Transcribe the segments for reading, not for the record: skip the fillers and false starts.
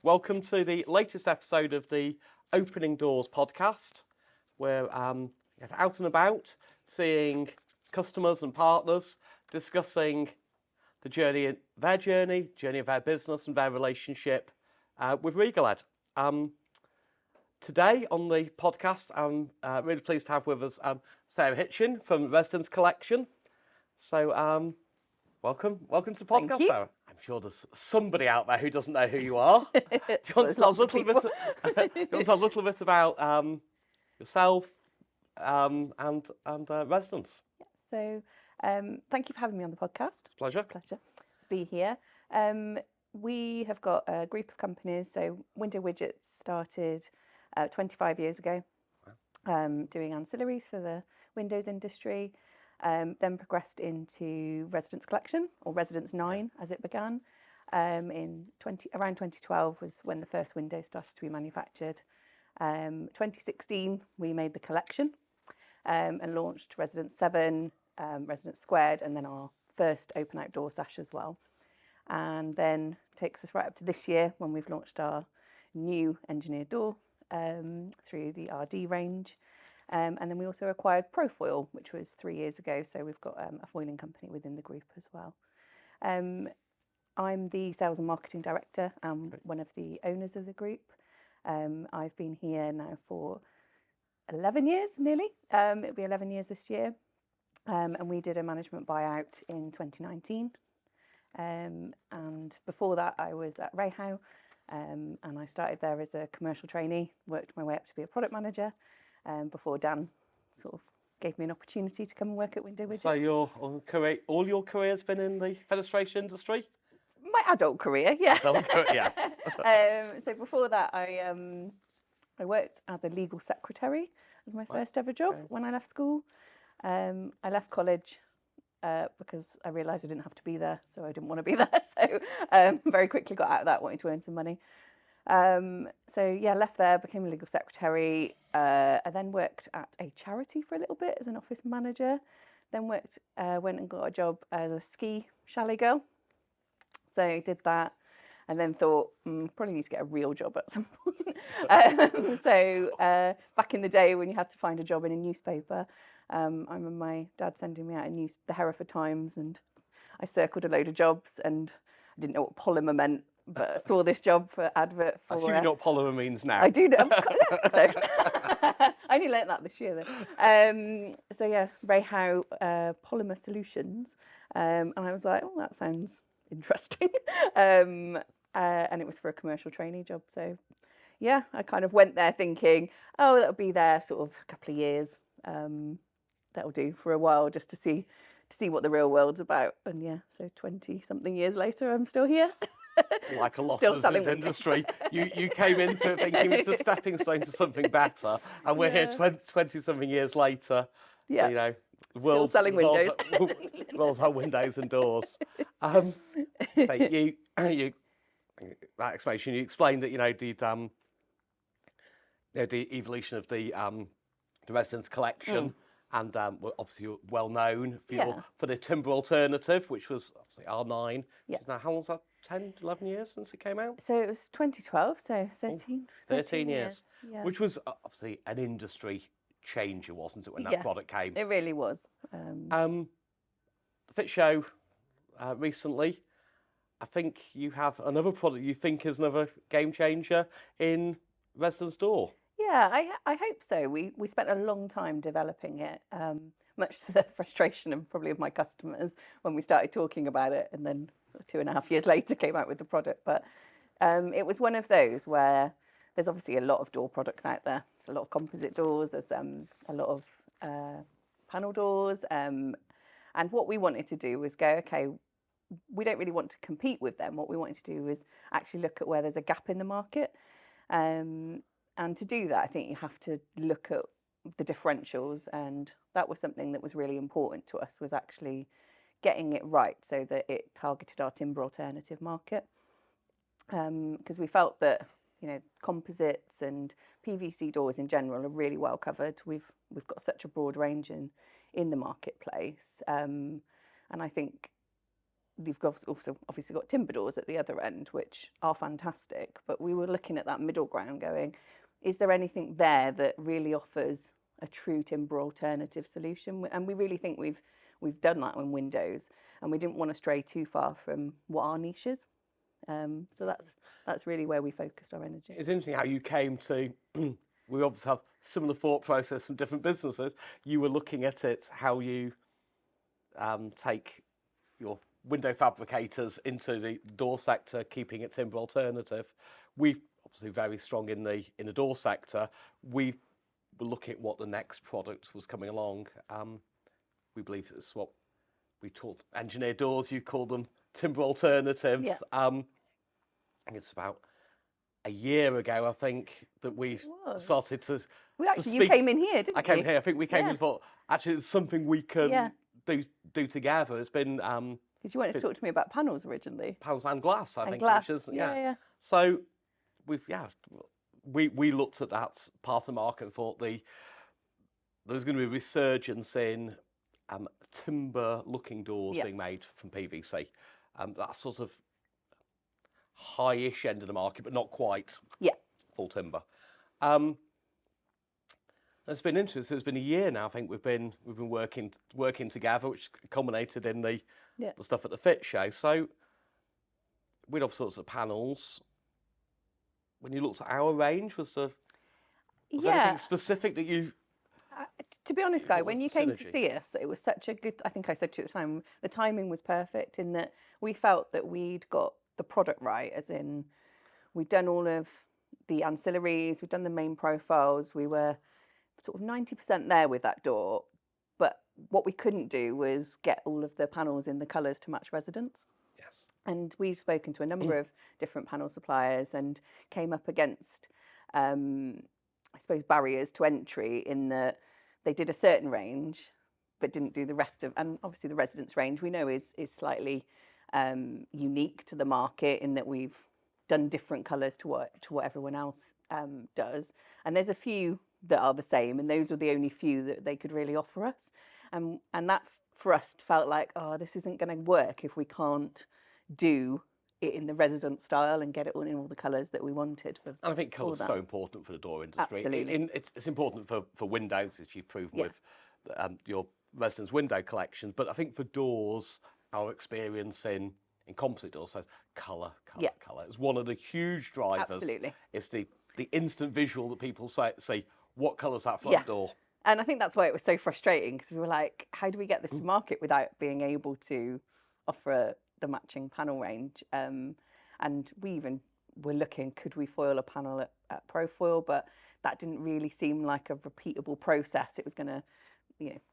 welcome to the latest episode of the Opening Doors podcast. We're out and about, seeing customers and partners, discussing the journey of their business and their relationship with Regaled. Today on the podcast, I'm really pleased to have with us Sarah Hitchings from Residence Collection. So, welcome to the podcast, Sarah. I'm sure there's somebody out there who doesn't know who you are. Do you want to tell us a little bit about yourself and Residence? Yeah, so thank you for having me on the podcast. It's a pleasure. It's a pleasure to be here. We have got a group of companies. So Window Widgets started 25 years ago, doing ancillaries for the Windows industry. Then progressed into Residence Collection, or Residence 9 as it began. Around 2012 was when the first Windows started to be manufactured. 2016 we made the collection and launched Residence 7, Residence Squared, and then our first open outdoor sash as well. And then takes us right up to this year when we've launched our new engineered door through the RD range. And then we also acquired Profoil, which was 3 years ago. So we've got a foiling company within the group as well. I'm the sales and marketing director and one of the owners of the group. I've been here now for 11 years, nearly. It'll be 11 years this year. And we did a management buyout in 2019. And before that, I was at Rayhow. And I started there as a commercial trainee, worked my way up to be a product manager. Before Dan sort of gave me an opportunity to come and work at Window Widgets. So all your career's been in the fenestration industry? My adult career, yeah. Adult career, yes. So before that, I worked as a legal secretary as my first ever job when I left school. I left college because I realised I didn't have to be there, so I didn't want to be there. So very quickly got out of that, wanting to earn some money. Left there, became a legal secretary. I then worked at a charity for a little bit as an office manager. Then went and got a job as a ski chalet girl. So I did that, and then thought probably need to get a real job at some point. Back in the day when you had to find a job in a newspaper, I remember my dad sending me out the Hereford Times, and I circled a load of jobs, and I didn't know what polymer meant. But I saw this job for advert for... I assume you know what polymer means now. I do know. So I only learnt that this year, though. Rayhow Polymer Solutions. And I was like, oh, that sounds interesting. And it was for a commercial trainee job. So, yeah, I kind of went there thinking, oh, that'll be there sort of a couple of years. That'll do for a while just to see what the real world's about. And yeah, so 20-something years later, I'm still here. Like a lot of this industry, you came into it thinking it's a stepping stone to something better, and we're here 20-something years later. Yeah, you know, still selling windows. World's our windows and doors. So that explanation, you explained that the evolution of the Residence Collection. And obviously you're well known for the timber alternative, which was obviously R9. Which is now, how long was that? 10, 11 years since it came out? So it was 2012, so 13 years. Yeah. Which was obviously an industry changer, wasn't it, when that product came? It really was. Fit Show recently, I think you have another product you think is another game changer in Residence Door. Yeah, I hope so. We spent a long time developing it, much to the frustration of probably of my customers when we started talking about it, and then sort of 2.5 years later came out with the product. But it was one of those where there's obviously a lot of door products out there. There's a lot of composite doors, there's a lot of panel doors, and what we wanted to do was go, okay, we don't really want to compete with them. What we wanted to do was actually look at where there's a gap in the market. And to do that, I think you have to look at the differentials, and that was something that was really important to us, was actually getting it right so that it targeted our timber alternative market. Because we felt that composites and PVC doors in general are really well covered. We've got such a broad range in the marketplace, and I think you've also obviously got timber doors at the other end, which are fantastic. But we were looking at that middle ground going, is there anything there that really offers a true timber alternative solution? And we really think we've done that in windows, and we didn't want to stray too far from what our niche is. So that's really where we focused our energy. It's interesting how you came to, we obviously have similar thought process from different businesses. You were looking at it, how you take your window fabricators into the door sector, keeping it timber alternative. We've obviously very strong in the door sector. We were looking at what the next product was coming along. We believe it's what we call engineered doors. You call them timber alternatives. Yeah. I think it's about a year ago, I think, that we started to. You came in here, didn't you? I came here. I think we came in and thought, actually, it's something we can do together. It's been. Because you wanted to talk to me about panels originally. Panels and glass, I think. Glass. Which is, yeah. So we looked at that part of the market and thought there was going to be a resurgence in timber-looking doors being made from PVC. That sort of high-ish end of the market, but not quite full timber. It's been interesting. It's been a year now. I think we've been working together, which culminated in the stuff at the Fit Show. So we'd have sorts of panels. When you looked at our range, was there anything specific that you? To be honest, Guy, when you came to see us, it was such a good. I think I said to you at the time, the timing was perfect in that we felt that we'd got the product right, as in we'd done all of the ancillaries, we'd done the main profiles, we were sort of 90% there with that door, but what we couldn't do was get all of the panels in the colours to match residents. Yes. And we've spoken to a number of different panel suppliers and came up against, I suppose, barriers to entry in that they did a certain range, but didn't do the rest of, and obviously the residents range we know is slightly unique to the market in that we've done different colours to what everyone else does. And there's a few that are the same, and those were the only few that they could really offer us. And that for us felt like, oh, this isn't going to work if we can't do it in the resident style and get it all in all the colours that we wanted. And I think colour is so important for the door industry. Absolutely. It's important for windows, as you've proven with your residence window collections. But I think for doors, our experience in composite doors says colour. It's one of the huge drivers. Absolutely. It's the instant visual that people see. What colour's that front door? And I think that's why it was so frustrating, because we were like, how do we get this to market without being able to offer the matching panel range? And we even were looking, could we foil a panel at Profoil? But that didn't really seem like a repeatable process. It was going to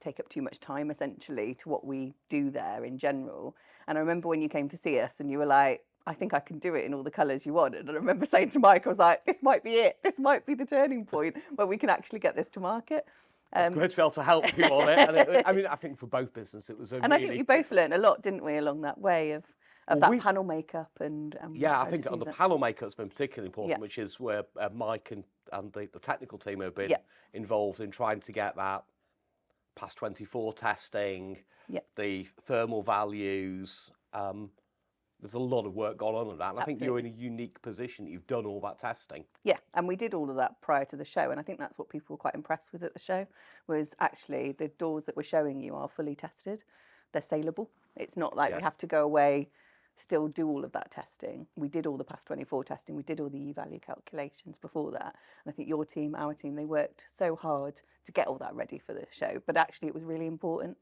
take up too much time, essentially, to what we do there in general. And I remember when you came to see us and you were like, I think I can do it in all the colours you want. And I remember saying to Mike, I was like, this might be it. This might be the turning point where we can actually get this to market. It's great to be able to help you on it. And I mean, I think for both businesses, it was a I think we both learned a lot, didn't we, along that way of that panel makeup and I think on the panel makeup has been particularly important, which is where Mike and the technical team have been involved in trying to get that past 24 testing, the thermal values. There's a lot of work gone on that. And I think you're in a unique position. You've done all that testing. Yeah, and we did all of that prior to the show. And I think that's what people were quite impressed with at the show, was actually the doors that we're showing you are fully tested. They're saleable. It's not like we have to go away, still do all of that testing. We did all the past 24 testing. We did all the E-value calculations before that. And I think your team, our team, they worked so hard to get all that ready for the show. But actually, it was really important.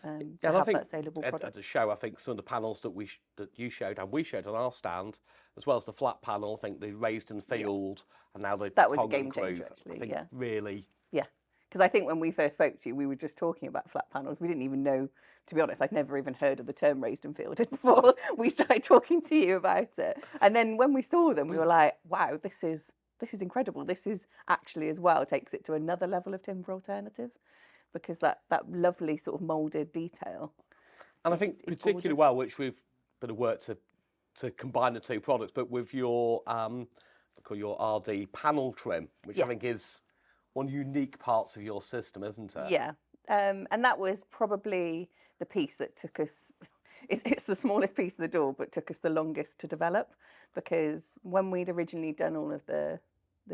To have that saleable product. At the show, I think some of the panels that you showed and we showed on our stand, as well as the flat panel, I think the raised and field, and now the that was a tongue game and groove, changer, actually. I think really. Yeah, because I think when we first spoke to you, we were just talking about flat panels. We didn't even know, to be honest, I'd never even heard of the term raised and fielded before we started talking to you about it. And then when we saw them, we were like, wow, this is incredible. This is actually as well takes it to another level of timber alternative. Because that lovely sort of moulded detail. And I think particularly well, which we've been of work to combine the two products, but with your your RD panel trim, which I think is one unique parts of your system, isn't it? Yeah, and that was probably the piece that took us. it's the smallest piece of the door, but took us the longest to develop, because when we'd originally done all of the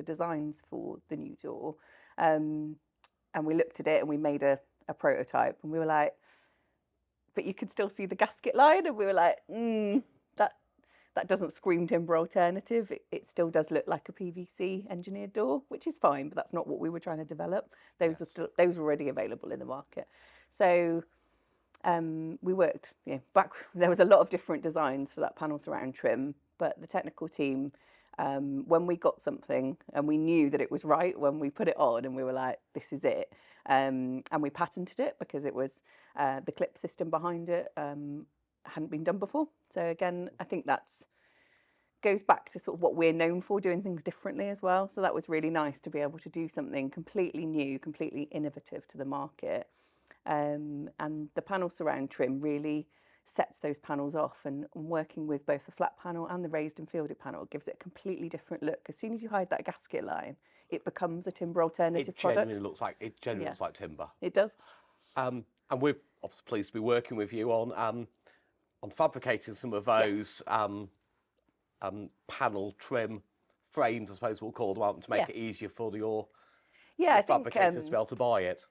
designs for the new door, and we looked at it and we made a prototype, and we were like, but you could still see the gasket line, and we were like, that doesn't scream timber alternative. It still does look like a PVC engineered door, which is fine, but that's not what we were trying to develop. Those were already available in the market. So we worked, back, there was a lot of different designs for that panel surround trim, but the technical team, when we got something and we knew that it was right when we put it on, and we were like, this is it. And we patented it because it was the clip system behind it hadn't been done before. So again, I think that's goes back to sort of what we're known for, doing things differently as well. So that was really nice to be able to do something completely new, completely innovative to the market. And the panel surround trim really sets those panels off, and working with both the flat panel and the raised and fielded panel gives it a completely different look. As soon as you hide that gasket line, it becomes a timber alternative product. Genuinely looks like timber. It does. And we're obviously pleased to be working with you on fabricating some of those panel trim frames, I suppose we'll call them out, to make it easier for your fabricators to be able to buy it.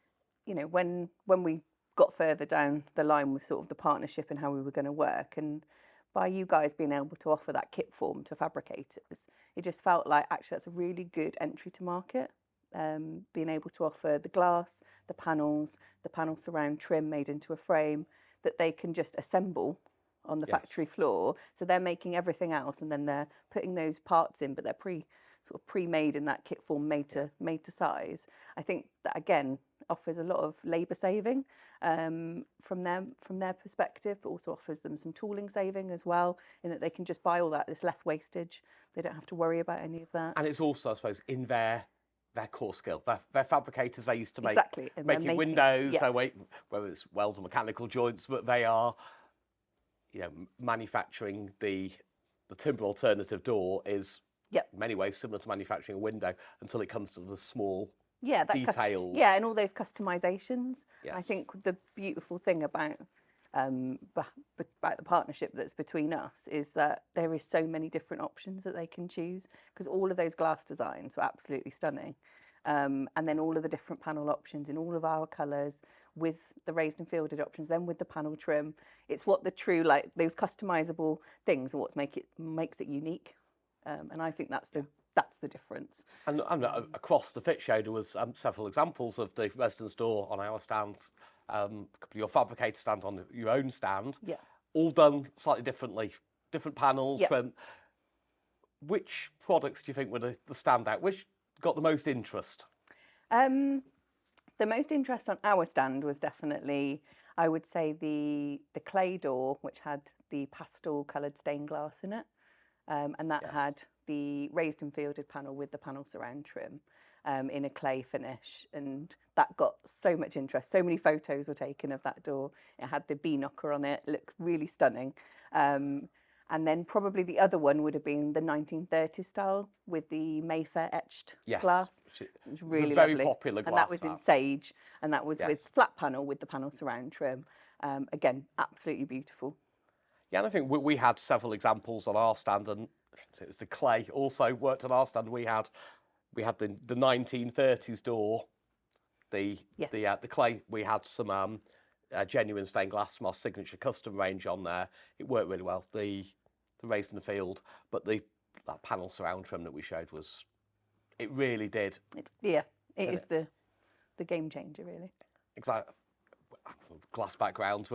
When we got further down the line with sort of the partnership and how we were going to work, and by you guys being able to offer that kit form to fabricators, it just felt like actually that's a really good entry to market. Being able to offer the glass, the panels, the panel surround trim made into a frame that they can just assemble on the factory floor. So they're making everything else, and then they're putting those parts in, but they're pre-made in that kit form, made to size. I think that again offers a lot of labour saving from their perspective, but also offers them some tooling saving as well, in that they can just buy all that. There's less wastage. They don't have to worry about any of that. And it's also, I suppose, in their core skill. They're fabricators. They used to make making windows. Whether it's welds or mechanical joints, but they are, manufacturing the timber alternative door is in many ways similar to manufacturing a window, until it comes to the small details. And all those customizations. Yes. I think the beautiful thing about the partnership that's between us is that there is so many different options that they can choose, because all of those glass designs were absolutely stunning. And then all of the different panel options in all of our colours, with the raised and fielded options, then with the panel trim. It's what the true, those customizable things are what makes it unique. And I think that's the difference. And across the Fit Show, there was several examples of the residence door on our stand, a couple of your fabricator stands on your own stand, all done slightly differently, different panels. Which products do you think were the standout? Which got the most interest? The most interest on our stand was definitely, I would say, the clay door, which had the pastel coloured stained glass in it. And that had the raised and fielded panel with the panel surround trim in a clay finish. And that got so much interest. So many photos were taken of that door. It had the bee knocker on it. It looked really stunning. And then probably the other one would have been the 1930s style with the Mayfair etched glass. It was really very lovely. Popular glass. And that was in sage. And that was with flat panel with the panel surround trim. Again, absolutely beautiful. Yeah, and I think we had several examples on our stand, and it was the clay also worked on our stand. We had the 1930s door, the clay. We had some genuine stained glass from our signature custom range on there. It worked really well. The raised in the field, but that panel surround trim that we showed it really did. It is the game changer, really. Exactly. Glass background,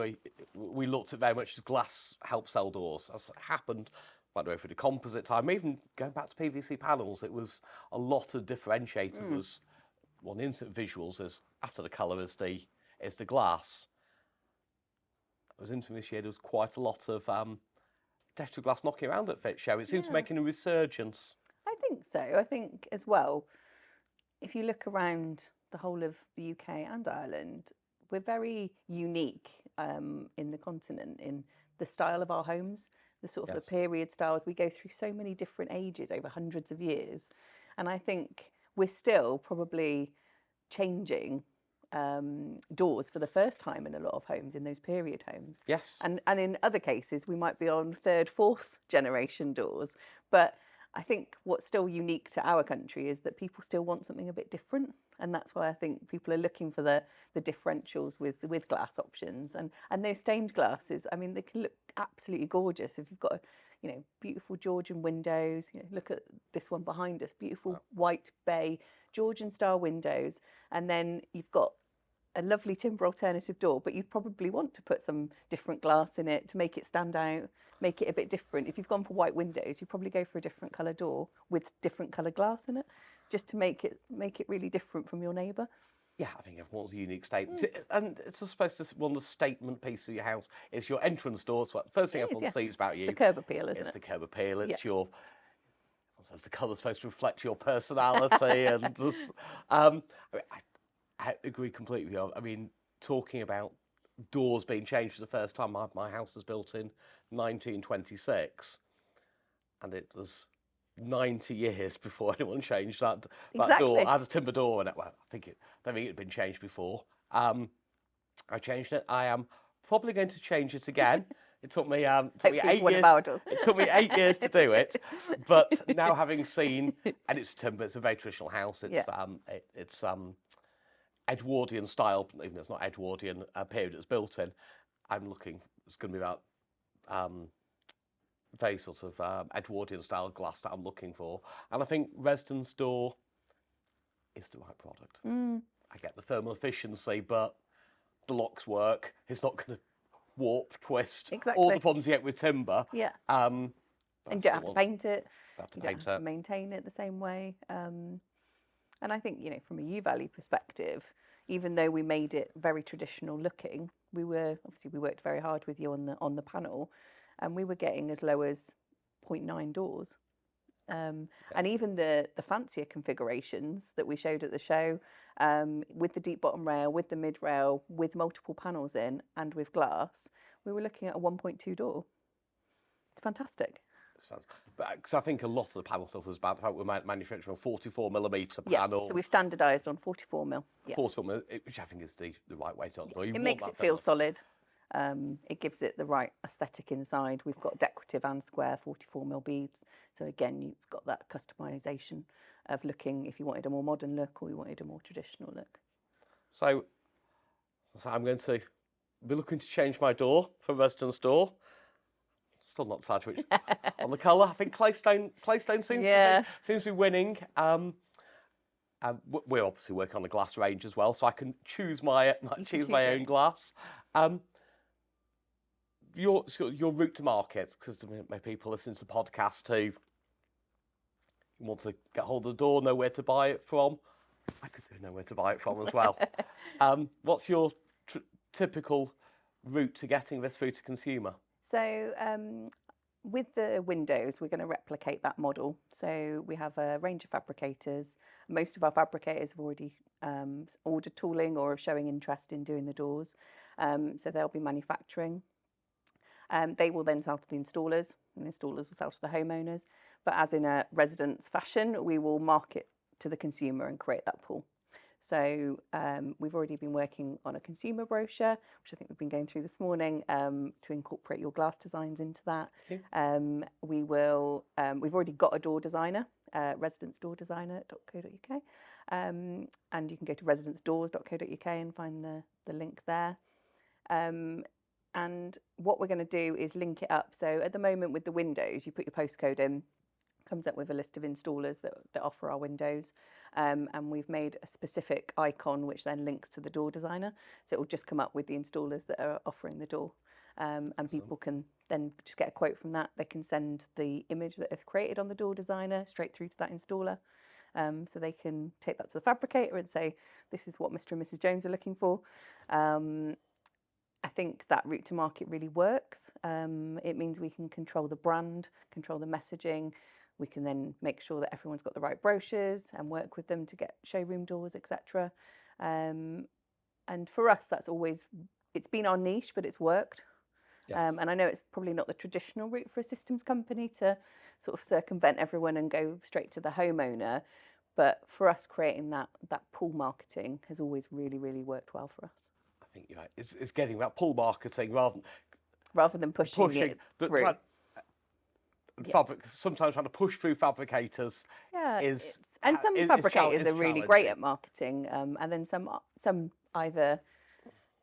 we looked at very much as glass help sell doors. As it happened, by the way, for the composite time, even going back to PVC panels, it was a lot of differentiator. Was one instant visuals is after the colour is the glass. It was interesting this year. There was quite a lot of textured glass knocking around at Fit Show. It seems to be making a resurgence. I think so. I think as well, if you look around the whole of the UK and Ireland, we're very unique in the continent in the style of our homes, the sort of the period styles. We go through so many different ages over hundreds of years. And I think we're still probably changing doors for the first time in a lot of homes, in those period homes. Yes. And in other cases, we might be on third, fourth generation doors. But I think what's still unique to our country is that people still want something a bit different. And that's why I think people are looking for the differentials with glass options. And those stained glasses, I mean, they can look absolutely gorgeous. If you've got, beautiful Georgian windows, look at this one behind us, beautiful white bay Georgian style windows. And then you've got a lovely timber alternative door, but you'd probably want to put some different glass in it to make it stand out, make it a bit different. If you've gone for white windows, you probably go for a different colour door with different colour glass in it, just to make it really different from your neighbour. Yeah, I think everyone's a unique statement. And it's supposed to one of the statement pieces of your house is your entrance door. So first thing everyone sees about you. The curb appeal, isn't it? It's the curb appeal. It's your. Says the colour's supposed to reflect your personality, and just, I agree completely with you. I mean, talking about doors being changed for the first time, my house was built in 1926, and it was 90 years before anyone changed that door. I had a timber door, and I don't think it had been changed before. I changed it. I am probably going to change it again. It took me 8 years. It took me 8 years to do it, but now having seen, and it's timber, it's a very traditional house. It's Edwardian style, even though it's not Edwardian period it's built in. I'm looking. It's going to be about very sort of Edwardian style glass that I'm looking for, and I think residence door is the right product. I get the thermal efficiency, but the locks work. It's not going to warp, twist, all the problems you get with timber. Yeah. And you don't have to paint it. You don't have to maintain it the same way. And I think, from a U-Valley perspective, even though we made it very traditional looking, we worked very hard with you on the panel, and we were getting as low as 0.9 doors. And even the fancier configurations that we showed at the show, with the deep bottom rail, with the mid rail, with multiple panels in, and with glass, we were looking at a 1.2 door. It's fantastic. Because I think a lot of the panel stuff was about the fact we're manufacturing a 44mm panel. Yeah, so we've standardised on 44mm. Yeah. 44mm, which I think is the right way to do it. It makes it feel solid. It gives it the right aesthetic inside. We've got decorative and square 44mm beads. So again, you've got that customisation of looking if you wanted a more modern look or you wanted a more traditional look. So I'm going to be looking to change my door for residence door. Still not decided which on the colour. I think Claystone seems to be winning. We're obviously working on the glass range as well, so I can choose my own glass. Your route to market, because many people listen to podcasts who want to get hold of the door, know where to buy it from. I could know where to buy it from as well. What's your typical route to getting this through to consumer? So with the windows, we're going to replicate that model. So we have a range of fabricators. Most of our fabricators have already ordered tooling or are showing interest in doing the doors. So they'll be manufacturing. They will then sell to the installers, and the installers will sell to the homeowners. But as in a residence fashion, we will market to the consumer and create that pool. So we've already been working on a consumer brochure, which I think we've been going through this morning, to incorporate your glass designs into that. We've already got a door designer, residencedoordesigner.co.uk, and you can go to residencedoors.co.uk and find the link there. And what we're going to do is link it up. So at the moment with the windows, you put your postcode in, comes up with a list of installers that offer our windows. And we've made a specific icon which then links to the door designer. So it will just come up with the installers that are offering the door. And people can then just get a quote from that. They can send the image that they've created on the door designer straight through to that installer. So they can take that to the fabricator and say, this is what Mr. and Mrs. Jones are looking for. I think that route to market really works. It means we can control the brand, control the messaging. We can then make sure that everyone's got the right brochures and work with them to get showroom doors, etc. And for us, it's been our niche, but it's worked. Yes. And I know it's probably not the traditional route for a systems company to sort of circumvent everyone and go straight to the homeowner. But for us, creating that pull marketing has always really, really worked well for us. I think you're right. It's getting that pull marketing Rather than pushing it through. Sometimes trying to push through fabricators. Yeah, is and some is fabricators is are really great challenging. at marketing, and then some either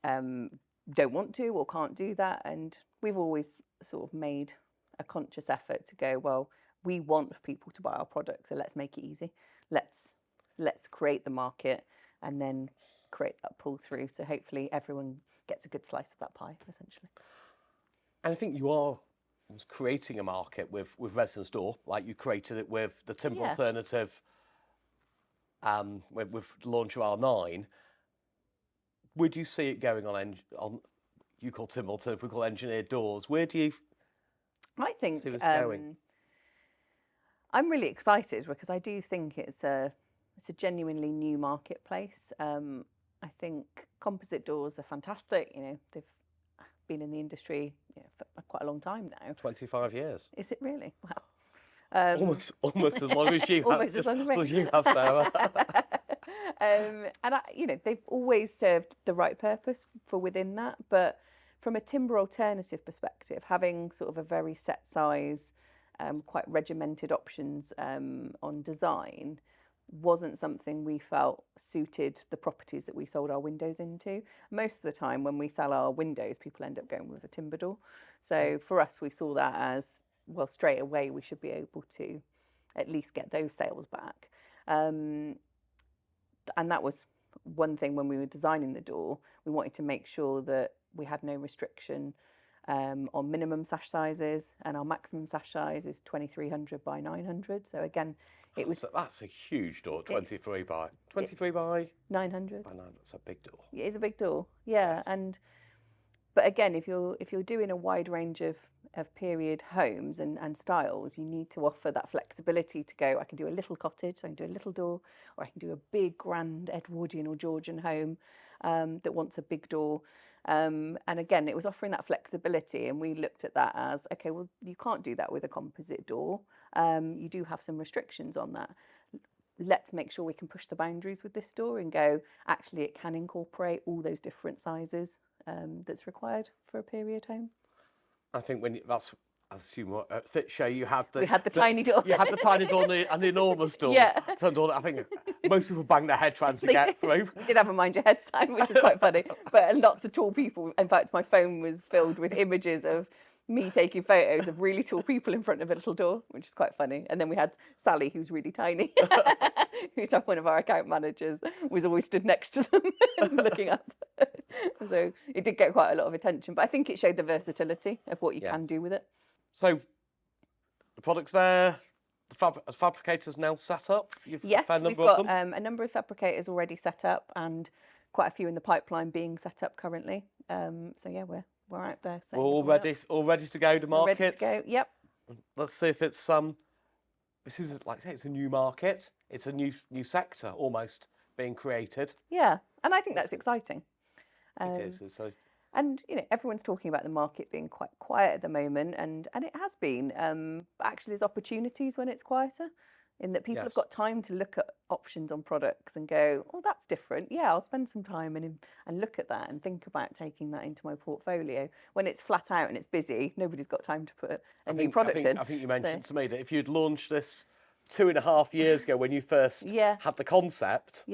don't want to or can't do that. And we've always sort of made a conscious effort to go, well, we want people to buy our product, so let's make it easy. Let's create the market and then create that pull through, so hopefully everyone gets a good slice of that pie, essentially. And I think you are creating a market with Residence Door, like you created it with the timber alternative, with the launch of R9. Would you see it going on you call timber alternative, we call engineered doors? Where do you I think see this going? I'm really excited because I do think it's a genuinely new marketplace. I think composite doors are fantastic. You know, they've been in the industry for quite a long time now. 25 years. Is it really? Wow. Almost as long as you almost as long as me. as you have, Sarah. And they've always served the right purpose for within that. But from a timber alternative perspective, having sort of a very set size, quite regimented options on design wasn't something we felt suited the properties that we sold our windows into. Most of the time when we sell our windows, people end up going with a timber door. So for us, we saw that as, well, straight away we should be able to at least get those sales back. And that was one thing when we were designing the door. We wanted to make sure that we had no restriction on minimum sash sizes, and our maximum sash size is 2300 by 900. So again, that's a huge door. 23 by 900. 900. It's a big door. It is a big door. Yeah, Yes. But again, if you're doing a wide range of period homes and styles, you need to offer that flexibility to go, I can do a little cottage, I can do a little door, or I can do a big grand Edwardian or Georgian home that wants a big door. And again, it was offering that flexibility, and we looked at that as, okay, well, you can't do that with a composite door. You do have some restrictions on that. Let's make sure we can push the boundaries with this door and go, actually, it can incorporate all those different sizes that's required for a period home. I think I assume at Fit Show we had the tiny door. You had the tiny door and the enormous door. Yeah. I think most people bang their head trying to get through. We did have a mind your head sign, which is quite funny. But lots of tall people. In fact, my phone was filled with images of me taking photos of really tall people in front of a little door, which is quite funny. And then we had Sally, who's really tiny, who's one of our account managers, was always stood next to them looking up. So it did get quite a lot of attention. But I think it showed the versatility of what you can do with it. So the product's there. The fabricators now set up. Yes, we've got a number of fabricators already set up, and quite a few in the pipeline being set up currently. So yeah, we're out there. We're all ready to go to market. Ready to go. Yep. Let's see if it's this is, like I say, it's a new market. It's a new sector almost being created. Yeah, and I think that's exciting. It is. And everyone's talking about the market being quite quiet at the moment, and it has been. But actually, there's opportunities when it's quieter, in that people have got time to look at options on products and go, oh, that's different. Yeah, I'll spend some time and look at that and think about taking that into my portfolio. When it's flat out and it's busy, nobody's got time to put a new product in. I think you mentioned to me that if you'd launched this 2.5 years ago when you first had the concept,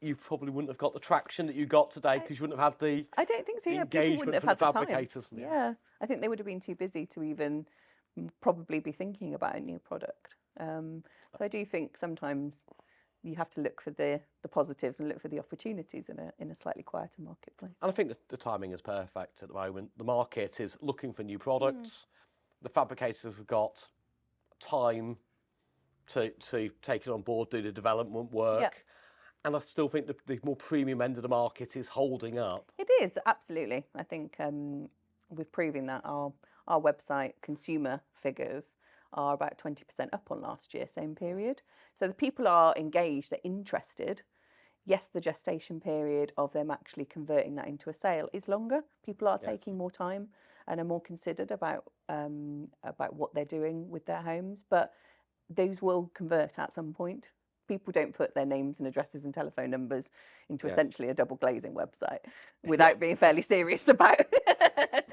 you probably wouldn't have got the traction that you got today, because you wouldn't have had the I don't think so. Yeah, people wouldn't have had the fabricators. Yeah, I think they would have been too busy to even probably be thinking about a new product. So I do think sometimes you have to look for the positives and look for the opportunities in a slightly quieter marketplace. And I think the timing is perfect at the moment. The market is looking for new products. The fabricators have got time to take it on board, do the development work. And I still think the more premium end of the market is holding up. It is, absolutely. I think we've proven that our website consumer figures are about 20% up on last year, same period. So the people are engaged, they're interested. Yes, the gestation period of them actually converting that into a sale is longer. People are taking more time and are more considered about what they're doing with their homes. But those will convert at some point. people don't put their names and addresses and telephone numbers into Yes. essentially a double glazing website without being fairly serious about it.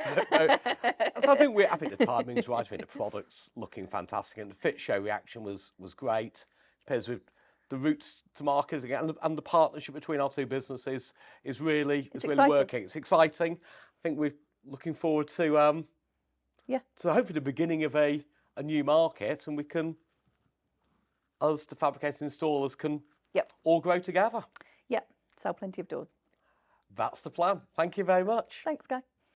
So I think the timing's right. I think the product's looking fantastic, and the Fit Show reaction was great. Pairs with the routes to market again, and the partnership between our two businesses is really working. It's exciting. I think we're looking forward to so hopefully the beginning of a new market, and we can, us the fabricators and installers can all grow together. Yep, sell plenty of doors. That's the plan. Thank you very much. Thanks, Guy.